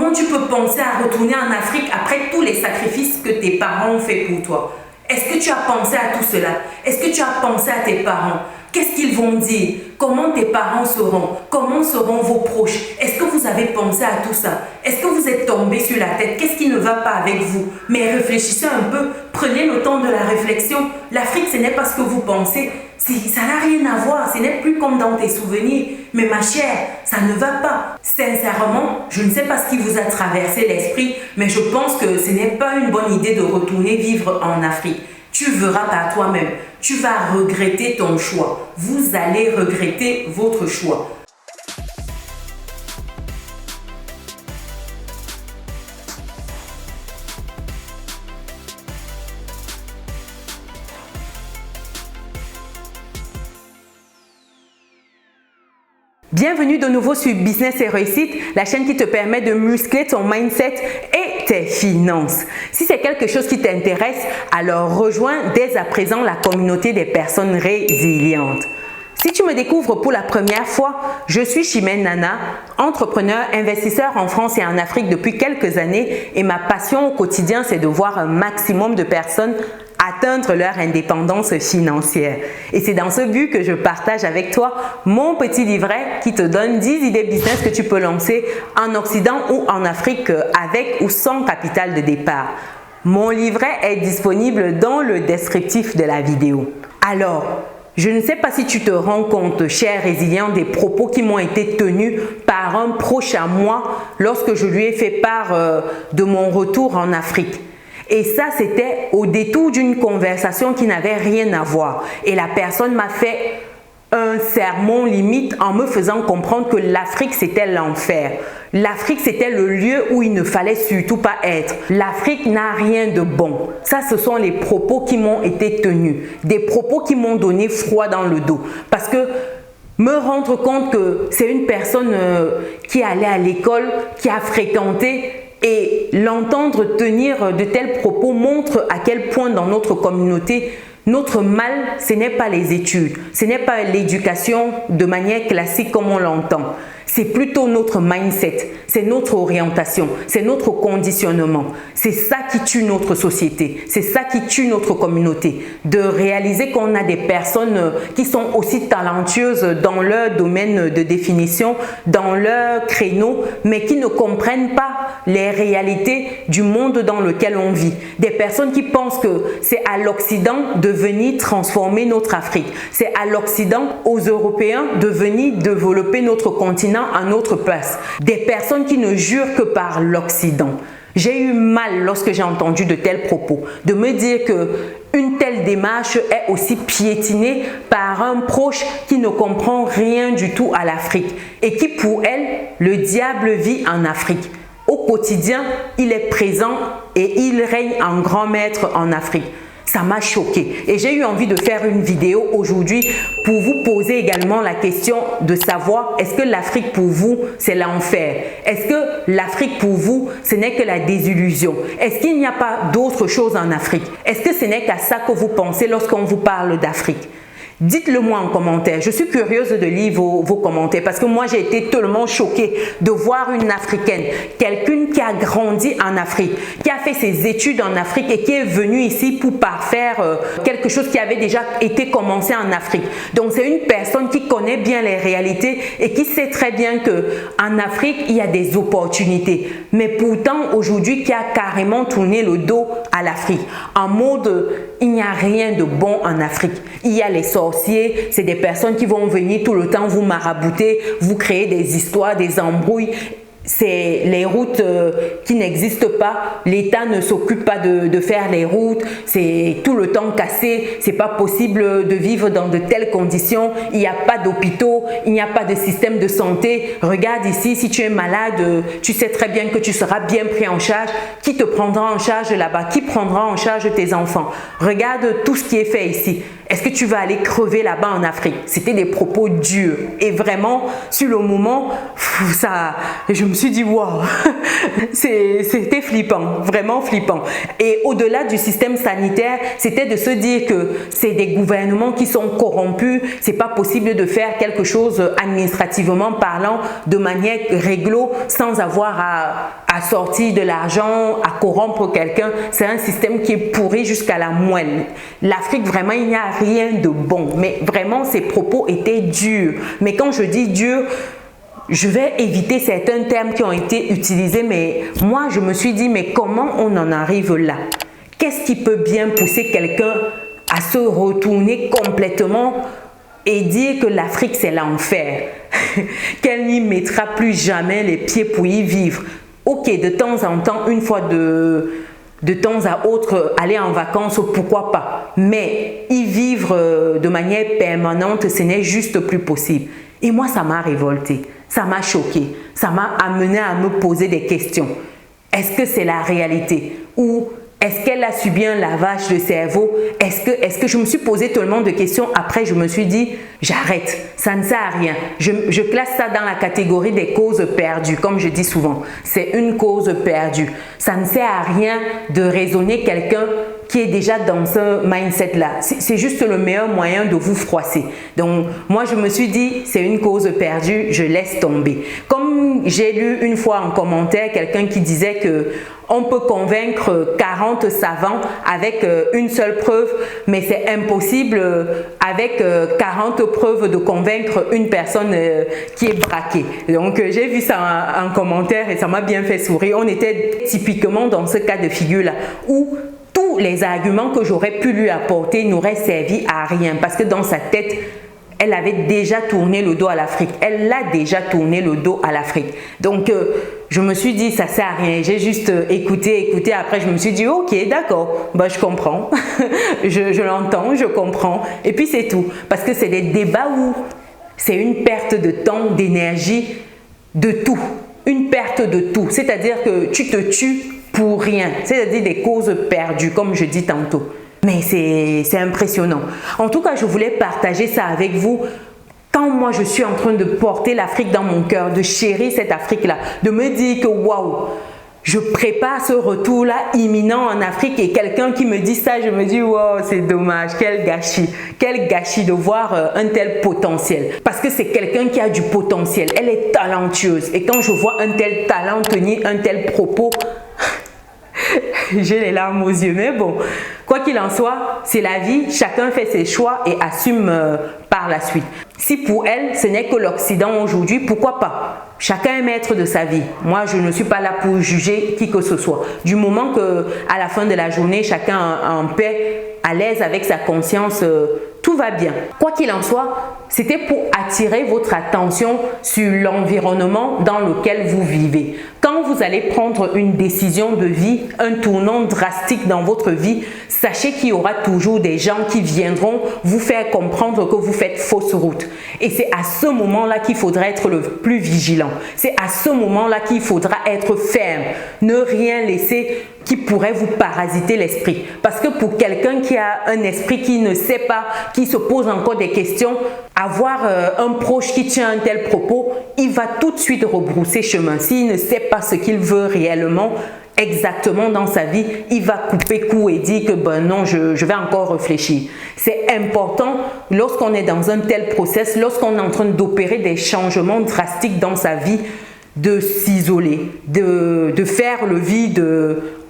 Comment tu peux penser à retourner en Afrique après tous les sacrifices que tes parents ont fait pour toi? Est-ce que tu as pensé à tout cela? Est-ce que tu as pensé à tes parents? Qu'est-ce qu'ils vont dire? Comment tes parents seront? Comment seront vos proches? Est-ce que vous avez pensé à tout ça? Est-ce que vous êtes tombé sur la tête? Qu'est-ce qui ne va pas avec vous? Mais réfléchissez un peu, prenez le temps de la réflexion. L'Afrique, ce n'est pas ce que vous pensez. Ça n'a rien à voir, ce n'est plus comme dans tes souvenirs. Mais ma chère, ça ne va pas. Sincèrement, je ne sais pas ce qui vous a traversé l'esprit, mais je pense que ce n'est pas une bonne idée de retourner vivre en Afrique. Tu verras par toi-même. Tu vas regretter ton choix. Vous allez regretter votre choix. Bienvenue de nouveau sur Business et Réussite, la chaîne qui te permet de muscler ton mindset et tes finances. Si c'est quelque chose qui t'intéresse, alors rejoins dès à présent la communauté des personnes résilientes. Si tu me découvres pour la première fois, je suis Chimène Nana, entrepreneur, investisseur en France et en Afrique depuis quelques années et ma passion au quotidien, c'est de voir un maximum de personnes atteindre leur indépendance financière. Et c'est dans ce but que je partage avec toi mon petit livret qui te donne 10 idées business que tu peux lancer en Occident ou en Afrique avec ou sans capital de départ. Mon livret est disponible dans le descriptif de la vidéo. Alors, je ne sais pas si tu te rends compte, cher résilient, des propos qui m'ont été tenus par un proche à moi lorsque je lui ai fait part de mon retour en Afrique. Et ça, c'était au détour d'une conversation qui n'avait rien à voir. Et la personne m'a fait un sermon limite en me faisant comprendre que l'Afrique, c'était l'enfer. L'Afrique, c'était le lieu où il ne fallait surtout pas être. L'Afrique n'a rien de bon. Ça, ce sont les propos qui m'ont été tenus. Des propos qui m'ont donné froid dans le dos. Parce que me rendre compte que c'est une personne qui allait à l'école, qui a fréquenté, et l'entendre tenir de tels propos montre à quel point dans notre communauté, notre mal, ce n'est pas les études, ce n'est pas l'éducation de manière classique comme on l'entend. C'est plutôt notre mindset, c'est notre orientation, c'est notre conditionnement. C'est ça qui tue notre société, c'est ça qui tue notre communauté. De réaliser qu'on a des personnes qui sont aussi talentueuses dans leur domaine de définition, dans leur créneau, mais qui ne comprennent pas les réalités du monde dans lequel on vit. Des personnes qui pensent que c'est à l'Occident de venir transformer notre Afrique. C'est à l'Occident, aux Européens, de venir développer notre continent à notre place. Des personnes qui ne jurent que par l'Occident. J'ai eu mal lorsque j'ai entendu de tels propos, de me dire que une telle démarche est aussi piétinée par un proche qui ne comprend rien du tout à l'Afrique et qui pour elle, le diable vit en Afrique. Au quotidien, il est présent et il règne en grand maître en Afrique. Ça m'a choqué et j'ai eu envie de faire une vidéo aujourd'hui pour vous poser également la question de savoir est-ce que l'Afrique pour vous c'est l'enfer? Est-ce que l'Afrique pour vous ce n'est que la désillusion? Est-ce qu'il n'y a pas d'autre chose en Afrique? Est-ce que ce n'est qu'à ça que vous pensez lorsqu'on vous parle d'Afrique? Dites-le moi en commentaire. Je suis curieuse de lire vos commentaires parce que moi j'ai été tellement choquée de voir une Africaine, quelqu'un qui a grandi en Afrique, qui a fait ses études en Afrique et qui est venue ici pour parfaire quelque chose qui avait déjà été commencé en Afrique. Donc c'est une personne qui connaît bien les réalités et qui sait très bien que en Afrique il y a des opportunités. Mais pourtant aujourd'hui qui a carrément tourné le dos à l'Afrique en mode il n'y a rien de bon en Afrique. Il y a les sorciers, c'est des personnes qui vont venir tout le temps vous marabouter, vous créer des histoires, des embrouilles. C'est les routes qui n'existent pas, l'État ne s'occupe pas de faire les routes, c'est tout le temps cassé, c'est pas possible de vivre dans de telles conditions, il n'y a pas d'hôpitaux, il n'y a pas de système de santé. Regarde ici, si tu es malade, tu sais très bien que tu seras bien pris en charge. Qui te prendra en charge là-bas? Qui prendra en charge tes enfants? Regarde tout ce qui est fait ici. Est-ce que tu vas aller crever là-bas en Afrique? C'était des propos durs. Et vraiment, sur le moment, je me suis dit, waouh, C'était flippant, vraiment flippant. Et au-delà du système sanitaire, c'était de se dire que c'est des gouvernements qui sont corrompus, c'est pas possible de faire quelque chose administrativement parlant de manière réglo sans avoir à sortir de l'argent, à corrompre quelqu'un. C'est un système qui est pourri jusqu'à la moelle. L'Afrique, vraiment, il n'y a rien de bon. Mais vraiment, ces propos étaient durs. Mais quand je dis dur, je vais éviter certains termes qui ont été utilisés, mais moi, je me suis dit, mais comment on en arrive là? Qu'est-ce qui peut bien pousser quelqu'un à se retourner complètement et dire que l'Afrique, c'est l'enfer, qu'elle n'y mettra plus jamais les pieds pour y vivre? Ok, de temps en temps, une fois de temps à autre, aller en vacances, pourquoi pas? Mais y vivre de manière permanente, ce n'est juste plus possible. Et moi, ça m'a révolté, ça m'a choqué, ça m'a amené à me poser des questions. Est-ce que c'est la réalité? Ou est-ce qu'elle a subi un lavage de cerveau? Est-ce que je me suis posé tellement de questions? Après, je me suis dit, j'arrête, ça ne sert à rien. Je classe ça dans la catégorie des causes perdues, comme je dis souvent. C'est une cause perdue. Ça ne sert à rien de raisonner quelqu'un qui est déjà dans ce mindset-là. C'est juste le meilleur moyen de vous froisser. Donc, moi, je me suis dit, c'est une cause perdue, je laisse tomber. Comme j'ai lu une fois en commentaire quelqu'un qui disait que on peut convaincre 40 savants avec une seule preuve, mais c'est impossible avec 40 preuves de convaincre une personne qui est braquée. Donc, j'ai vu ça en commentaire et ça m'a bien fait sourire. On était typiquement dans ce cas de figure-là où tous les arguments que j'aurais pu lui apporter n'auraient servi à rien parce que dans sa tête, elle avait déjà tourné le dos à l'Afrique. Elle a déjà tourné le dos à l'Afrique. Donc, je me suis dit, ça ne sert à rien. J'ai juste écouté. Après, je me suis dit, ok, d'accord, bah, je comprends. je l'entends, je comprends. Et puis, c'est tout. Parce que c'est des débats où c'est une perte de temps, d'énergie, de tout. Une perte de tout. C'est-à-dire que tu te tues pour rien. C'est-à-dire des causes perdues, comme je dis tantôt. Mais c'est impressionnant. En tout cas, je voulais partager ça avec vous. Quand moi, je suis en train de porter l'Afrique dans mon cœur, de chérir cette Afrique-là, de me dire que waouh, je prépare ce retour-là imminent en Afrique et quelqu'un qui me dit ça, je me dis waouh, c'est dommage, quel gâchis de voir un tel potentiel. Parce que c'est quelqu'un qui a du potentiel, elle est talentueuse. Et quand je vois un tel talent tenir un tel propos, j'ai les larmes aux yeux, mais bon, quoi qu'il en soit, c'est la vie, chacun fait ses choix et assume par la suite. Si pour elle, ce n'est que l'Occident aujourd'hui, pourquoi pas? Chacun est maître de sa vie. Moi, je ne suis pas là pour juger qui que ce soit. Du moment qu'à la fin de la journée, chacun en paix, à l'aise avec sa conscience, tout va bien. Quoi qu'il en soit, c'était pour attirer votre attention sur l'environnement dans lequel vous vivez. Quand vous allez prendre une décision de vie, un tournant drastique dans votre vie, sachez qu'il y aura toujours des gens qui viendront vous faire comprendre que vous faites fausse route. Et c'est à ce moment-là qu'il faudra être le plus vigilant. C'est à ce moment-là qu'il faudra être ferme. Ne rien laisser qui pourrait vous parasiter l'esprit. Parce que pour quelqu'un qui a un esprit qui ne sait pas, qui se pose encore des questions, avoir un proche qui tient un tel propos, il va tout de suite rebrousser chemin. S'il ne sait pas ce qu'il veut réellement, exactement dans sa vie, il va couper court et dire que ben non, je vais encore réfléchir. C'est important lorsqu'on est dans un tel process, lorsqu'on est en train d'opérer des changements drastiques dans sa vie, de s'isoler, de faire le vide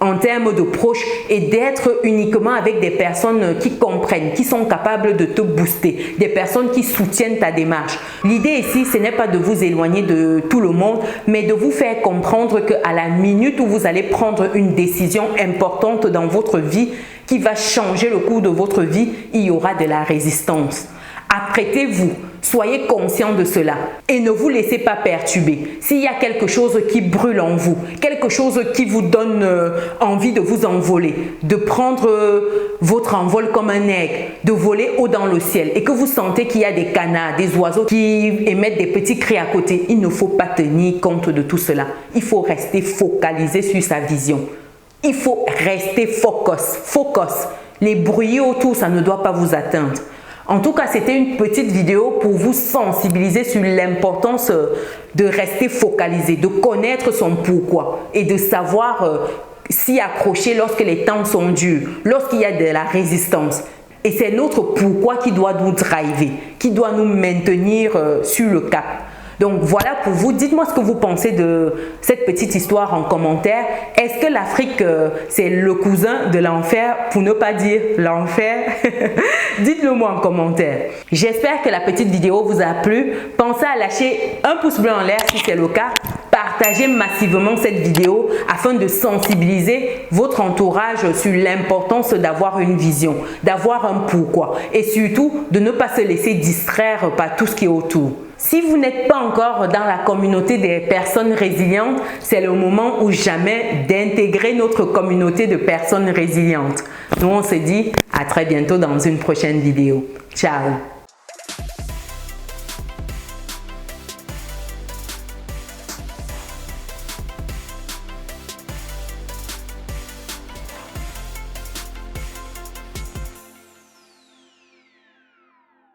en termes de proches et d'être uniquement avec des personnes qui comprennent, qui sont capables de te booster, des personnes qui soutiennent ta démarche. L'idée ici, ce n'est pas de vous éloigner de tout le monde, mais de vous faire comprendre qu'à la minute où vous allez prendre une décision importante dans votre vie, qui va changer le cours de votre vie, il y aura de la résistance. Apprêtez-vous, soyez conscient de cela et ne vous laissez pas perturber. S'il y a quelque chose qui brûle en vous, quelque chose qui vous donne envie de vous envoler, de prendre votre envol comme un aigle, de voler haut dans le ciel et que vous sentez qu'il y a des canards, des oiseaux qui émettent des petits cris à côté, il ne faut pas tenir compte de tout cela. Il faut rester focalisé sur sa vision. Il faut rester focus. Les bruits autour, ça ne doit pas vous atteindre. En tout cas, c'était une petite vidéo pour vous sensibiliser sur l'importance de rester focalisé, de connaître son pourquoi et de savoir s'y accrocher lorsque les temps sont durs, lorsqu'il y a de la résistance. Et c'est notre pourquoi qui doit nous driver, qui doit nous maintenir sur le cap. Donc voilà pour vous, dites-moi ce que vous pensez de cette petite histoire en commentaire. Est-ce que l'Afrique, c'est le cousin de l'enfer, pour ne pas dire l'enfer? Dites-le moi en commentaire. J'espère que la petite vidéo vous a plu. Pensez à lâcher un pouce bleu en l'air si c'est le cas. Partagez massivement cette vidéo afin de sensibiliser votre entourage sur l'importance d'avoir une vision, d'avoir un pourquoi et surtout de ne pas se laisser distraire par tout ce qui est autour. Si vous n'êtes pas encore dans la communauté des personnes résilientes, c'est le moment ou jamais d'intégrer notre communauté de personnes résilientes. Nous, on se dit à très bientôt dans une prochaine vidéo. Ciao!